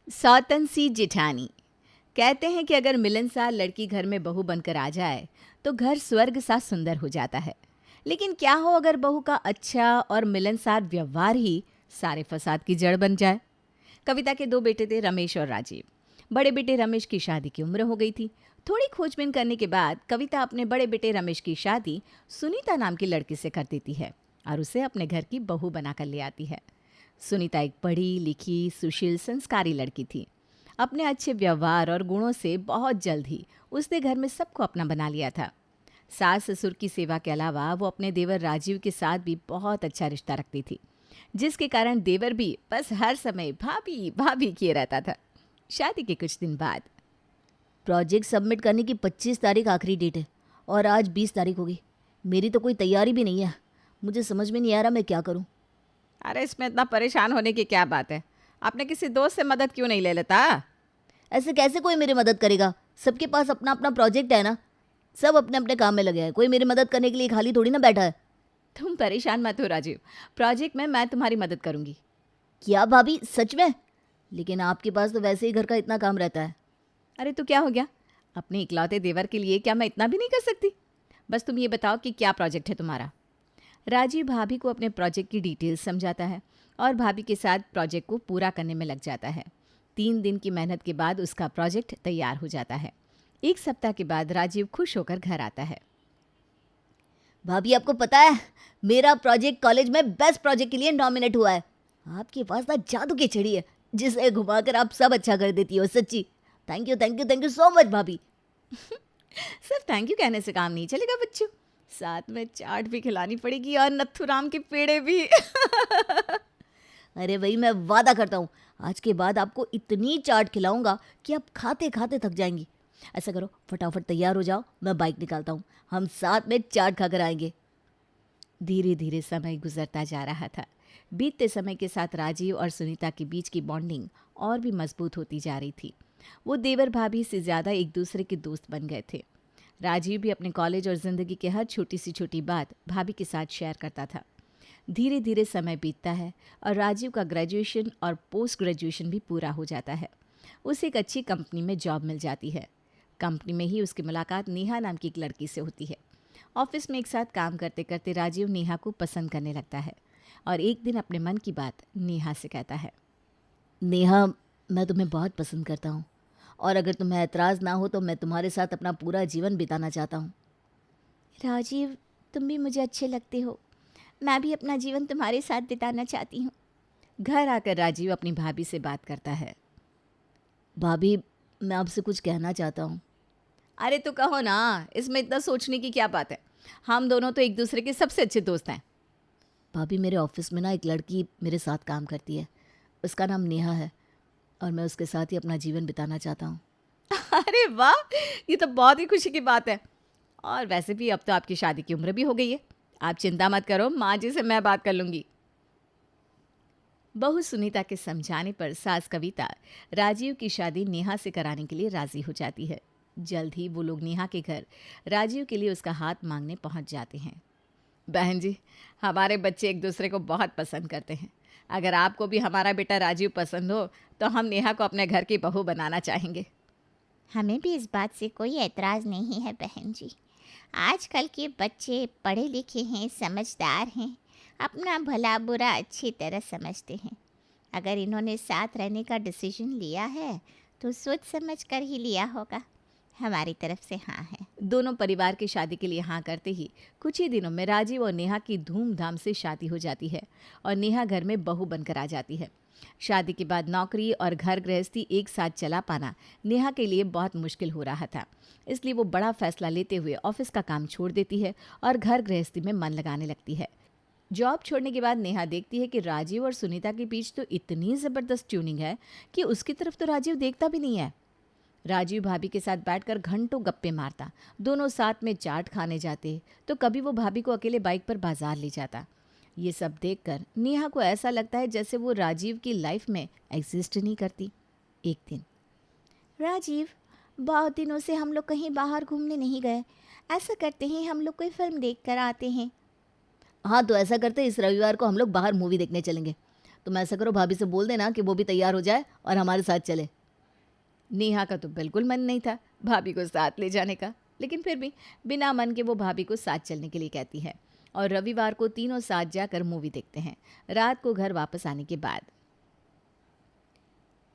सौतन सी जिठानी। कहते हैं कि अगर मिलनसार लड़की घर में बहू बनकर आ जाए तो घर स्वर्ग सा सुंदर हो जाता है। लेकिन क्या हो अगर बहू का अच्छा और मिलनसार व्यवहार ही सारे फसाद की जड़ बन जाए। कविता के दो बेटे थे, रमेश और राजीव। बड़े बेटे रमेश की शादी की उम्र हो गई थी। थोड़ी खोजबीन करने के बाद कविता अपने बड़े बेटे रमेश की शादी सुनीता नाम की लड़की से कर देती है और उसे अपने घर की बहू बनाकर ले आती है। सुनीता एक पढ़ी लिखी, सुशील, संस्कारी लड़की थी। अपने अच्छे व्यवहार और गुणों से बहुत जल्द ही उसने घर में सबको अपना बना लिया था। सास ससुर की सेवा के अलावा वो अपने देवर राजीव के साथ भी बहुत अच्छा रिश्ता रखती थी, जिसके कारण देवर भी बस हर समय भाभी भाभी किए रहता था। शादी के कुछ दिन बाद प्रोजेक्ट सबमिट करने की 25 तारीख आखिरी डेट है और आज 20 तारीख होगी। मेरी तो कोई तैयारी भी नहीं है। मुझे समझ में नहीं आ रहा मैं क्या करूं। अरे इसमें इतना परेशान होने की क्या बात है? आपने किसी दोस्त से मदद क्यों नहीं ले लेता? ऐसे कैसे कोई मेरी मदद करेगा? सबके पास अपना अपना प्रोजेक्ट है ना। सब अपने अपने काम में लगे हैं। कोई मेरी मदद करने के लिए खाली थोड़ी ना बैठा है। तुम परेशान मत हो राजीव, प्रोजेक्ट में मैं तुम्हारी मदद करूंगी। क्या भाभी, सच में? लेकिन आपके पास तो वैसे ही घर का इतना काम रहता है। अरे तो क्या हो गया? अपने इकलौते देवर के लिए क्या मैं इतना भी नहीं कर सकती? बस तुम ये बताओ कि क्या प्रोजेक्ट है तुम्हारा। राजीव भाभी को अपने प्रोजेक्ट की डिटेल्स समझाता है और भाभी के साथ प्रोजेक्ट को पूरा करने में लग जाता है। 3 दिन की मेहनत के बाद उसका प्रोजेक्ट तैयार हो जाता है। 1 सप्ताह के बाद राजीव खुश होकर घर आता है। भाभी, आपको पता है मेरा प्रोजेक्ट कॉलेज में बेस्ट प्रोजेक्ट के लिए नॉमिनेट हुआ है। आपके पास ना जादू की छड़ी है जिसे घुमाकर आप सब अच्छा कर देती हो। सच्ची thank you, thank you, thank you so much भाभी। सिर्फ थैंक यू कहने से काम नहीं चलेगा बच्चों, साथ में चाट भी खिलानी पड़ेगी और नथुराम के पेड़े भी। अरे भाई, मैं वादा करता हूँ आज के बाद आपको इतनी चाट खिलाऊंगा कि आप खाते खाते थक जाएंगी। ऐसा करो, फटाफट तैयार हो जाओ, मैं बाइक निकालता हूँ। हम साथ में चाट खाकर आएंगे। धीरे धीरे समय गुजरता जा रहा था। बीतते समय के साथ राजीव और सुनीता के बीच की बॉन्डिंग और भी मजबूत होती जा रही थी। वो देवर भाभी से ज़्यादा एक दूसरे के दोस्त बन गए थे। राजीव भी अपने कॉलेज और ज़िंदगी के हर छोटी सी छोटी बात भाभी के साथ शेयर करता था। धीरे धीरे समय बीतता है और राजीव का ग्रेजुएशन और पोस्ट ग्रेजुएशन भी पूरा हो जाता है। उसे एक अच्छी कंपनी में जॉब मिल जाती है। कंपनी में ही उसकी मुलाकात नेहा नाम की एक लड़की से होती है। ऑफिस में एक साथ काम करते करते राजीव नेहा को पसंद करने लगता है और एक दिन अपने मन की बात नेहा से कहता है। नेहा, मैं तुम्हें बहुत पसंद करता हूँ और अगर तुम्हें ऐतराज़ ना हो तो मैं तुम्हारे साथ अपना पूरा जीवन बिताना चाहता हूँ। राजीव, तुम भी मुझे अच्छे लगते हो। मैं भी अपना जीवन तुम्हारे साथ बिताना चाहती हूँ। घर आकर राजीव अपनी भाभी से बात करता है। भाभी, मैं आपसे कुछ कहना चाहता हूँ। अरे तो कहो ना, इसमें इतना सोचने की क्या बात है? हम दोनों तो एक दूसरे के सबसे अच्छे दोस्त हैं। भाभी, मेरे ऑफिस में ना एक लड़की मेरे साथ काम करती है। उसका नाम नेहा है और मैं उसके साथ ही अपना जीवन बिताना चाहता हूँ। अरे वाह, ये तो बहुत ही खुशी की बात है। और वैसे भी अब तो आपकी शादी की उम्र भी हो गई है। आप चिंता मत करो, माँ जी से मैं बात कर लूँगी। बहू सुनीता के समझाने पर सास कविता राजीव की शादी नेहा से कराने के लिए राजी हो जाती है। जल्द ही वो लोग नेहा के घर राजीव के लिए उसका हाथ मांगने पहुंच जाते हैं। बहन जी, हमारे बच्चे एक दूसरे को बहुत पसंद करते हैं। अगर आपको भी हमारा बेटा राजीव पसंद हो तो हम नेहा को अपने घर की बहू बनाना चाहेंगे। हमें भी इस बात से कोई एतराज़ नहीं है बहन जी। आजकल के बच्चे पढ़े लिखे हैं, समझदार हैं, अपना भला बुरा अच्छी तरह समझते हैं। अगर इन्होंने साथ रहने का डिसीजन लिया है तो सोच समझ कर ही लिया होगा। हमारी तरफ से हाँ है। दोनों परिवार की शादी के लिए हाँ करते ही कुछ ही दिनों में राजीव और नेहा की धूमधाम से शादी हो जाती है और नेहा घर में बहू बनकर आ जाती है। शादी के बाद नौकरी और घर गृहस्थी एक साथ चला पाना नेहा के लिए बहुत मुश्किल हो रहा था। इसलिए वो बड़ा फैसला लेते हुए ऑफिस का काम छोड़ देती है और घर गृहस्थी में मन लगाने लगती है। जॉब छोड़ने के बाद नेहा देखती है कि राजीव और सुनीता के बीच तो इतनी ज़बरदस्त ट्यूनिंग है कि उसकी तरफ तो राजीव देखता भी नहीं है। राजीव भाभी के साथ बैठकर घंटों गप्पे मारता, दोनों साथ में चाट खाने जाते, तो कभी वो भाभी को अकेले बाइक पर बाजार ले जाता। ये सब देखकर नेहा को ऐसा लगता है जैसे वो राजीव की लाइफ में एग्जिस्ट नहीं करती। एक दिन, राजीव, बहुत दिनों से हम लोग कहीं बाहर घूमने नहीं गए। ऐसा करते हैं, हम लोग कोई फिल्म देख कर आते हैं। हाँ, तो ऐसा करते इस रविवार को हम लोग बाहर मूवी देखने चलेंगे। तुम ऐसा करो, भाभी से बोल देना कि वो भी तैयार हो जाए और हमारे साथ चले। नेहा का तो बिल्कुल मन नहीं था भाभी को साथ ले जाने का, लेकिन फिर भी बिना मन के वो भाभी को साथ चलने के लिए कहती है और रविवार को तीनों साथ जाकर मूवी देखते हैं। रात को घर वापस आने के बाद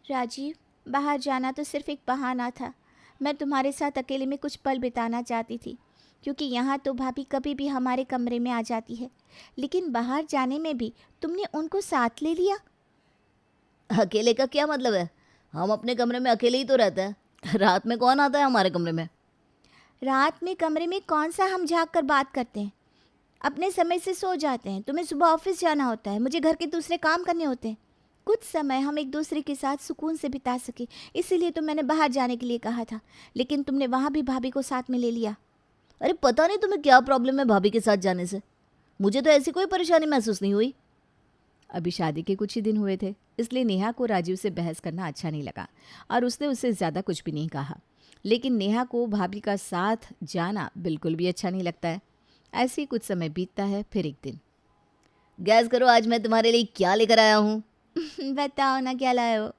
राजीव, बाहर जाना तो सिर्फ एक बहाना था। मैं तुम्हारे साथ अकेले में कुछ पल बिताना चाहती थी, क्योंकि यहाँ तो भाभी कभी भी हमारे कमरे में आ जाती है, लेकिन बाहर जाने में भी तुमने उनको साथ ले लिया। अकेले का क्या मतलब है? हम अपने कमरे में अकेले ही तो रहते हैं। रात में कौन आता है हमारे कमरे में? रात में कमरे में कौन सा हम झाँक कर बात करते हैं? अपने समय से सो जाते हैं। तुम्हें सुबह ऑफिस जाना होता है, मुझे घर के दूसरे काम करने होते हैं। कुछ समय हम एक दूसरे के साथ सुकून से बिता सके, इसीलिए तो मैंने बाहर जाने के लिए कहा था, लेकिन तुमने वहाँ भी भाभी को साथ में ले लिया। अरे पता नहीं तुम्हें क्या प्रॉब्लम है भाभी के साथ जाने से। मुझे तो ऐसी कोई परेशानी महसूस नहीं हुई। अभी शादी के कुछ ही दिन हुए थे, इसलिए नेहा को राजीव से बहस करना अच्छा नहीं लगा और उसने उससे ज़्यादा कुछ भी नहीं कहा। लेकिन नेहा को भाभी का साथ जाना बिल्कुल भी अच्छा नहीं लगता है। ऐसे ही कुछ समय बीतता है। फिर एक दिन, गैस करो आज मैं तुम्हारे लिए क्या लेकर आया हूँ। बताओ ना, क्या लाए हो?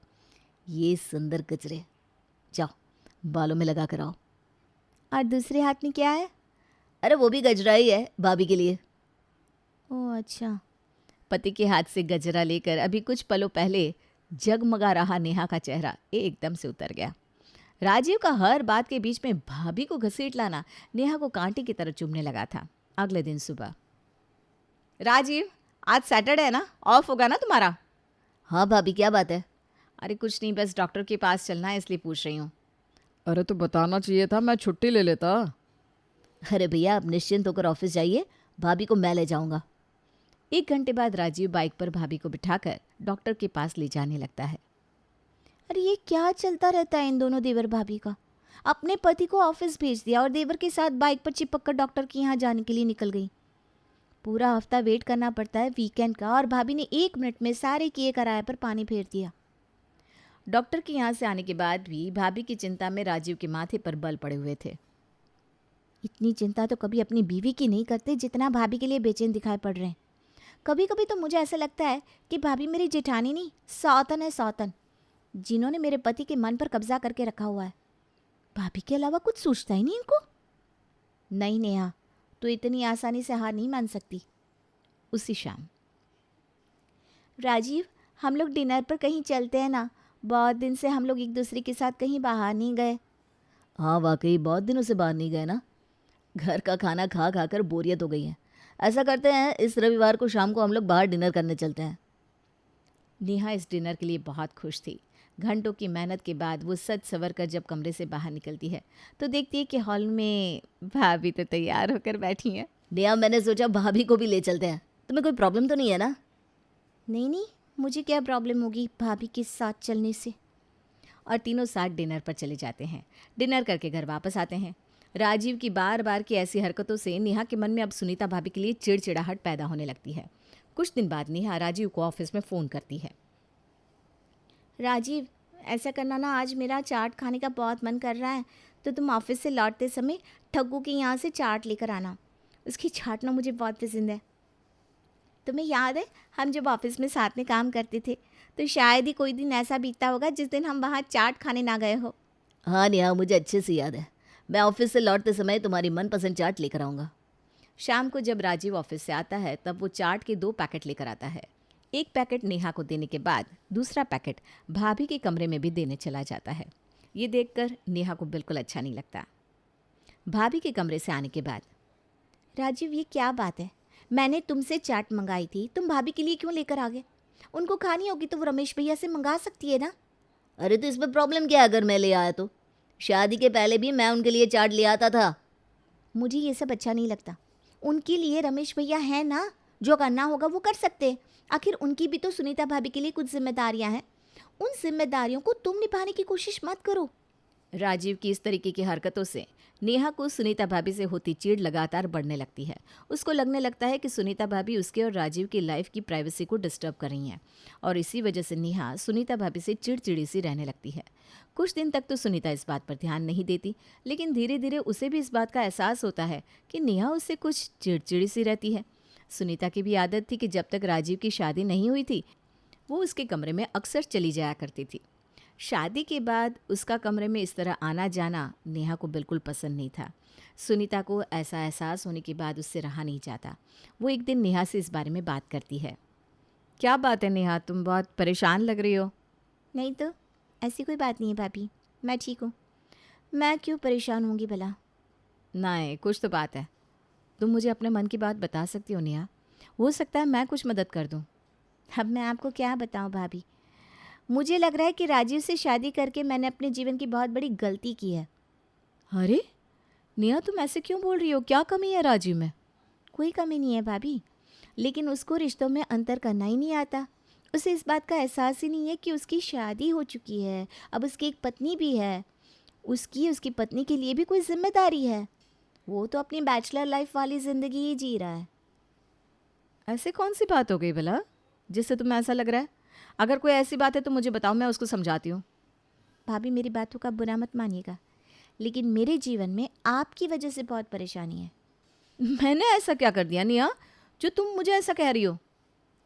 ये सुंदर कचरे, जाओ बालों में लगा कर आओ। और दूसरे हाथ में क्या है? अरे वो भी गजरा ही है भाभी के लिए। ओह अच्छा। पति के हाथ से गजरा लेकर अभी कुछ पलों पहले जगमगा रहा नेहा का चेहरा एकदम से उतर गया। राजीव का हर बात के बीच में भाभी को घसीट लाना नेहा को कांटे की तरह चुभने लगा था। अगले दिन सुबह, राजीव आज सैटरडे है ना, ऑफ होगा ना तुम्हारा? हाँ भाभी क्या बात है? अरे कुछ नहीं, बस डॉक्टर के पास चलना है इसलिए पूछ रही हूँ। अरे तो बताना चाहिए था, मैं छुट्टी ले लेता। अरे भैया आप निश्चिंत होकर ऑफिस जाइए, भाभी को मैं ले जाऊंगा। 1 घंटे बाद राजीव बाइक पर भाभी को बिठाकर डॉक्टर के पास ले जाने लगता है। अरे ये क्या चलता रहता है इन दोनों देवर भाभी का? अपने पति को ऑफिस भेज दिया और देवर के साथ बाइक पर चिपक कर डॉक्टर के यहाँ जाने के लिए निकल गई। पूरा हफ्ता वेट करना पड़ता है वीकेंड का, और भाभी ने 1 मिनट में सारे किए कराए पर पानी फेर दिया। डॉक्टर के यहाँ से आने के बाद भी भाभी की चिंता में राजीव के माथे पर बल पड़े हुए थे। इतनी चिंता तो कभी अपनी बीवी की नहीं करते जितना भाभी के लिए बेचैन दिखाई पड़ रहे हैं। कभी कभी तो मुझे ऐसा लगता है कि भाभी मेरी जेठानी नहीं, सौतन है, सौतन, जिन्होंने मेरे पति के मन पर कब्जा करके रखा हुआ है। भाभी के अलावा कुछ सोचता ही नहीं इनको। नहीं नेहा, तो इतनी आसानी से हार नहीं मान सकती। उसी शाम, राजीव हम लोग डिनर पर कहीं चलते हैं ना, बहुत दिन से हम लोग एक दूसरे के साथ कहीं बाहर नहीं गए। हाँ वाकई बहुत दिनों से बाहर नहीं गए ना, घर का खाना खा खा कर बोरियत हो गई है। ऐसा करते हैं इस रविवार को शाम को हम लोग बाहर डिनर करने चलते हैं। नेहा इस डिनर के लिए बहुत खुश थी। घंटों की मेहनत के बाद वो सज सवर कर जब कमरे से बाहर निकलती है तो देखती है कि हॉल में भाभी तो तैयार होकर बैठी हैं। नेहा मैंने सोचा भाभी को भी ले चलते हैं, तुम्हें कोई प्रॉब्लम तो नहीं है ना? नहीं नहीं, मुझे क्या प्रॉब्लम होगी भाभी के साथ चलने से। और तीनों साथ डिनर पर चले जाते हैं। डिनर करके घर वापस आते हैं। राजीव की बार बार की ऐसी हरकतों से नेहा के मन में अब सुनीता भाभी के लिए चिड़चिड़ाहट पैदा होने लगती है। कुछ दिन बाद नेहा राजीव को ऑफिस में फ़ोन करती है। राजीव, ऐसा करना ना, आज मेरा चाट खाने का बहुत मन कर रहा है, तो तुम ऑफिस से लौटते समय ठग्गू के यहाँ से चाट लेकर आना। उसकी चाट ना मुझे बहुत पसंद है। तुम्हें याद है हम जब ऑफिस में साथ में काम करते थे, तो शायद ही कोई दिन ऐसा बीतता होगा जिस दिन हम वहाँ चाट खाने ना गए हो। हाँ नेहा मुझे अच्छे से याद है, मैं ऑफिस से लौटते समय तुम्हारी मनपसंद चाट लेकर आऊँगा। शाम को जब राजीव ऑफिस से आता है तब वो चाट के 2 पैकेट लेकर आता है। एक पैकेट नेहा को देने के बाद दूसरा पैकेट भाभी के कमरे में भी देने चला जाता है। ये देखकर नेहा को बिल्कुल अच्छा नहीं लगता। भाभी के कमरे से आने के बाद, राजीव ये क्या बात है? मैंने तुमसे चाट मंगाई थी, तुम भाभी के लिए क्यों लेकर आ गए? उनको खानी होगी तो वो रमेश भैया से मंगा सकती है ना। अरे तो इसमें प्रॉब्लम क्या है अगर मैं ले आया तो? शादी के पहले भी मैं उनके लिए चाट ले आता था। मुझे ये सब अच्छा नहीं लगता। उनके लिए रमेश भैया हैं ना, जो करना होगा वो कर सकते हैं। आखिर उनकी भी तो सुनीता भाभी के लिए कुछ जिम्मेदारियां हैं। उन जिम्मेदारियों को तुम निभाने की कोशिश मत करो। राजीव की इस तरीके की हरकतों से नेहा को सुनीता भाभी से होती चिढ़ लगातार बढ़ने लगती है। उसको लगने लगता है कि सुनीता भाभी उसके और राजीव की लाइफ की प्राइवेसी को डिस्टर्ब कर रही हैं और इसी वजह से नेहा सुनीता भाभी से चिड़चिड़ी सी रहने लगती है। कुछ दिन तक तो सुनीता इस बात पर ध्यान नहीं देती, लेकिन धीरे धीरे उसे भी इस बात का एहसास होता है कि नेहा उससे कुछ चिड़चिड़ी सी रहती है। सुनीता की भी आदत थी कि जब तक राजीव की शादी नहीं हुई थी वो उसके कमरे में अक्सर चली जाया करती थी। शादी के बाद उसका कमरे में इस तरह आना जाना नेहा को बिल्कुल पसंद नहीं था। सुनीता को ऐसा एहसास होने के बाद उससे रहा नहीं जाता। वो एक दिन नेहा से इस बारे में बात करती है। क्या बात है नेहा, तुम बहुत परेशान लग रही हो। नहीं तो ऐसी कोई बात नहीं है भाभी, मैं ठीक हूँ। मैं क्यों परेशान होंगी भला? नहीं, कुछ तो बात है। तुम मुझे अपने मन की बात बता सकती हो नेहा, हो सकता है मैं कुछ मदद कर दूँ। अब मैं आपको क्या बताऊँ भाभी, मुझे लग रहा है कि राजीव से शादी करके मैंने अपने जीवन की बहुत बड़ी गलती की है। अरे नेहा, तुम ऐसे क्यों बोल रही हो? क्या कमी है राजीव में? कोई कमी नहीं है भाभी, लेकिन उसको रिश्तों में अंतर करना ही नहीं आता। उसे इस बात का एहसास ही नहीं है कि उसकी शादी हो चुकी है, अब उसकी एक पत्नी भी है। उसकी पत्नी के लिए भी कोई जिम्मेदारी है। वो तो अपनी बैचलर लाइफ वाली ज़िंदगी ही जी रहा है। ऐसे कौन सी बात हो गई भला जिससे तुम्हें ऐसा लग रहा है? अगर कोई ऐसी बात है तो मुझे बताओ, मैं उसको समझाती हूँ। भाभी मेरी बातों का बुरा मत मानिएगा, लेकिन मेरे जीवन में आपकी वजह से बहुत परेशानी है। मैंने ऐसा क्या कर दिया नेहा जो तुम मुझे ऐसा कह रही हो?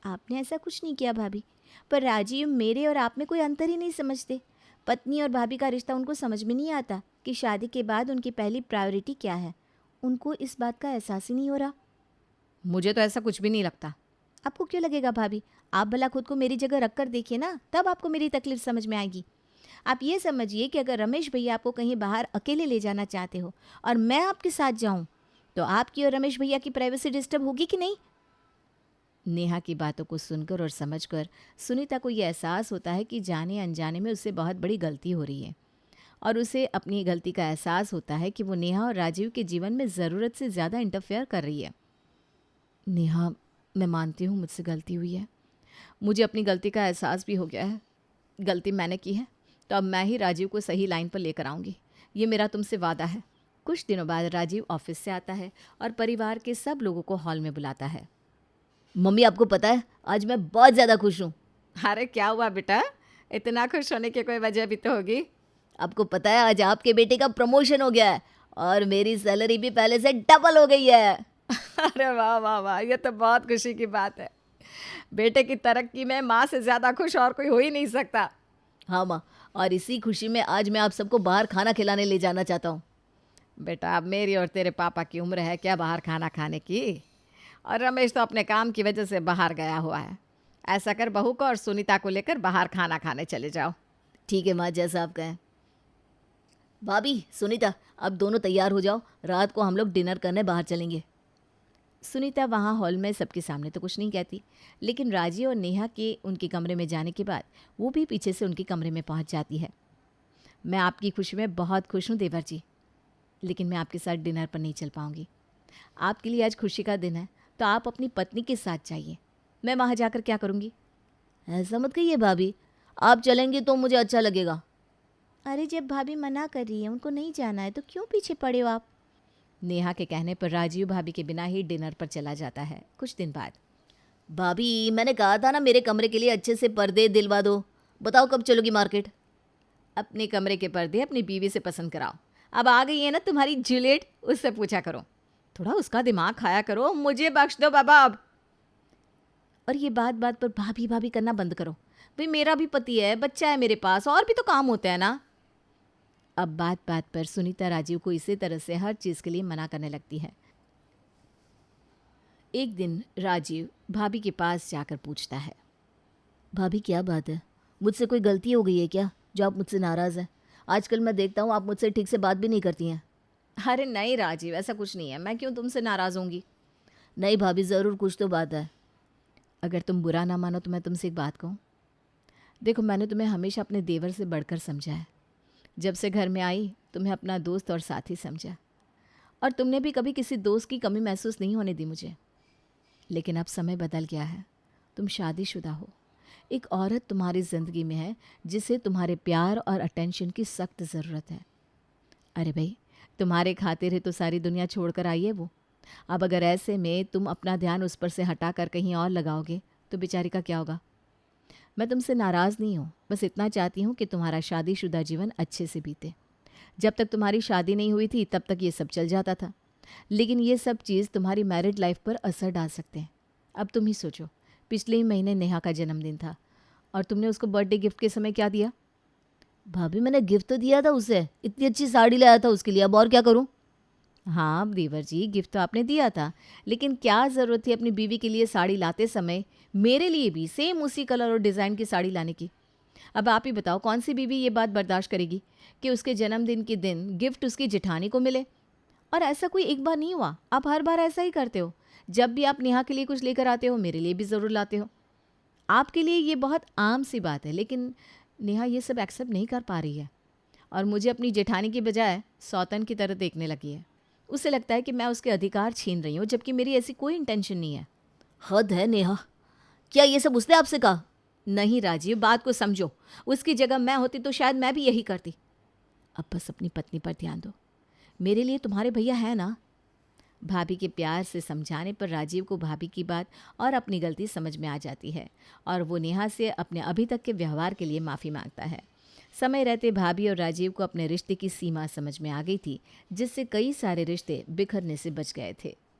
आपने ऐसा कुछ नहीं किया भाभी, पर राजीव मेरे और आप में कोई अंतर ही नहीं समझते। पत्नी और भाभी का रिश्ता उनको समझ में नहीं आता कि शादी के बाद उनकी पहली प्रायोरिटी क्या है। उनको इस बात का एहसास ही नहीं हो रहा। मुझे तो ऐसा कुछ भी नहीं लगता। आपको क्यों लगेगा भाभी? आप भला खुद को मेरी जगह रख कर देखिए ना, तब आपको मेरी तकलीफ समझ में आएगी। आप ये समझिए कि अगर रमेश भैया आपको कहीं बाहर अकेले ले जाना चाहते हो और मैं आपके साथ जाऊं, तो आपकी और रमेश भैया की प्राइवेसी डिस्टर्ब होगी कि नहीं? नेहा की बातों को सुनकर और समझकर सुनीता को यह एहसास होता है कि जाने अनजाने में उससे बहुत बड़ी गलती हो रही है, और उसे अपनी गलती का एहसास होता है कि वो नेहा और राजीव के जीवन में ज़रूरत से ज़्यादा इंटरफेयर कर रही है। नेहा, मैं मानती हूँ मुझसे गलती हुई है, मुझे अपनी गलती का एहसास भी हो गया है। गलती मैंने की है तो अब मैं ही राजीव को सही लाइन पर लेकर आऊँगी, ये मेरा तुमसे वादा है। कुछ दिनों बाद राजीव ऑफिस से आता है और परिवार के सब लोगों को हॉल में बुलाता है। मम्मी, आपको पता है आज मैं बहुत ज़्यादा खुश हूँ। अरे क्या हुआ बेटा, इतना खुश होने की कोई वजह भी तो होगी। आपको पता है आज आपके बेटे का प्रमोशन हो गया है और मेरी सैलरी भी पहले से डबल हो गई है। अरे वाह वाह वाह, ये तो बहुत खुशी की बात है। बेटे की तरक्की में माँ से ज़्यादा खुश और कोई हो ही नहीं सकता। हाँ माँ, और इसी खुशी में आज मैं आप सबको बाहर खाना खिलाने ले जाना चाहता हूँ। बेटा, अब मेरी और तेरे पापा की उम्र है क्या बाहर खाना खाने की? और रमेश तो अपने काम की वजह से बाहर गया हुआ है। ऐसा कर, बहू को और सुनीता को लेकर बाहर खाना खाने चले जाओ। ठीक है माँ, जैसा आप कहें। भाभी, सुनीता, अब दोनों तैयार हो जाओ, रात को हम लोग डिनर करने बाहर चलेंगे। सुनीता वहाँ हॉल में सबके सामने तो कुछ नहीं कहती, लेकिन राजी और नेहा के उनके कमरे में जाने के बाद वो भी पीछे से उनके कमरे में पहुँच जाती है। मैं आपकी खुशी में बहुत खुश हूँ देवर जी, लेकिन मैं आपके साथ डिनर पर नहीं चल पाऊँगी। आपके लिए आज खुशी का दिन है, तो आप अपनी पत्नी के साथ जाइए। मैं वहाँ जाकर क्या करूँगी? ऐसा मत कहिए भाभी, आप चलेंगे तो मुझे अच्छा लगेगा। अरे जब भाभी मना कर रही है, उनको नहीं जाना है, तो क्यों पीछे पड़े हो आप? नेहा के कहने पर राजीव भाभी के बिना ही डिनर पर चला जाता है। कुछ दिन बाद, भाभी, मैंने कहा था ना मेरे कमरे के लिए अच्छे से पर्दे दिलवा दो। बताओ कब चलोगी मार्केट? अपने कमरे के पर्दे अपनी बीवी से पसंद कराओ। अब आ गई है ना तुम्हारी जूलियट, उससे पूछा करो, थोड़ा उसका दिमाग खाया करो। मुझे बख्श दो बाबा अब। और ये बात बात पर भाभी भाभी करना बंद करो। भाई, मेरा भी पति है, बच्चा है मेरे पास, और भी तो काम होते हैं ना। अब बात बात पर सुनीता राजीव को इसी तरह से हर चीज़ के लिए मना करने लगती है। एक दिन राजीव भाभी के पास जाकर पूछता है, भाभी क्या बात है, मुझसे कोई गलती हो गई है क्या जो आप मुझसे नाराज़ हैं? आजकल मैं देखता हूँ आप मुझसे ठीक से बात भी नहीं करती हैं। अरे नहीं राजीव, ऐसा कुछ नहीं है, मैं क्यों तुमसे नाराज़ होंगी? नहीं भाभी, ज़रूर कुछ तो बात है। अगर तुम बुरा ना मानो तो मैं तुमसे एक बात कहूँ। देखो, मैंने तुम्हें हमेशा अपने देवर से बढ़कर समझा है। जब से घर में आई तुम्हें अपना दोस्त और साथी समझा, और तुमने भी कभी किसी दोस्त की कमी महसूस नहीं होने दी मुझे। लेकिन अब समय बदल गया है, तुम शादीशुदा हो, एक औरत तुम्हारी ज़िंदगी में है जिसे तुम्हारे प्यार और अटेंशन की सख्त ज़रूरत है। अरे भाई, तुम्हारे खातिर है तो सारी दुनिया छोड़कर आई है वो। अब अगर ऐसे में तुम अपना ध्यान उस पर से हटा कर कहीं और लगाओगे तो बेचारी का क्या होगा? मैं तुमसे नाराज़ नहीं हूँ, बस इतना चाहती हूँ कि तुम्हारा शादीशुदा जीवन अच्छे से बीते। जब तक तुम्हारी शादी नहीं हुई थी तब तक ये सब चल जाता था, लेकिन ये सब चीज़ तुम्हारी मैरिड लाइफ पर असर डाल सकते हैं। अब तुम ही सोचो, पिछले ही महीने नेहा का जन्मदिन था और तुमने उसको बर्थडे गिफ्ट के समय क्या दिया? भाभी मैंने गिफ्ट तो दिया था उसे, इतनी अच्छी साड़ी लाया था उसके लिए, अब और क्या करूं? हाँ देवर जी, गिफ्ट तो आपने दिया था, लेकिन क्या ज़रूरत थी अपनी बीवी के लिए साड़ी लाते समय मेरे लिए भी सेम उसी कलर और डिज़ाइन की साड़ी लाने की? अब आप ही बताओ, कौन सी बीवी ये बात बर्दाश्त करेगी कि उसके जन्मदिन के दिन गिफ्ट उसकी जेठानी को मिले? और ऐसा कोई एक बार नहीं हुआ, आप हर बार ऐसा ही करते हो। जब भी आप नेहा के लिए कुछ लेकर आते हो, मेरे लिए भी ज़रूर लाते हो। आपके लिए ये बहुत आम सी बात है, लेकिन नेहा ये सब एक्सेप्ट नहीं कर पा रही है और मुझे अपनी जेठानी की बजाय सौतन की तरह देखने लगी है। उसे लगता है कि मैं उसके अधिकार छीन रही हूँ, जबकि मेरी ऐसी कोई इंटेंशन नहीं है। हद है नेहा, क्या ये सब उसने आपसे कहा? नहीं राजीव, बात को समझो। उसकी जगह मैं होती तो शायद मैं भी यही करती। अब बस अपनी पत्नी पर ध्यान दो, मेरे लिए तुम्हारे भैया है ना। भाभी के प्यार से समझाने पर राजीव को भाभी की बात और अपनी गलती समझ में आ जाती है और वो नेहा से अपने अभी तक के व्यवहार के लिए माफ़ी मांगता है। समय रहते भाभी और राजीव को अपने रिश्ते की सीमा समझ में आ गई थी, जिससे कई सारे रिश्ते बिखरने से बच गए थे।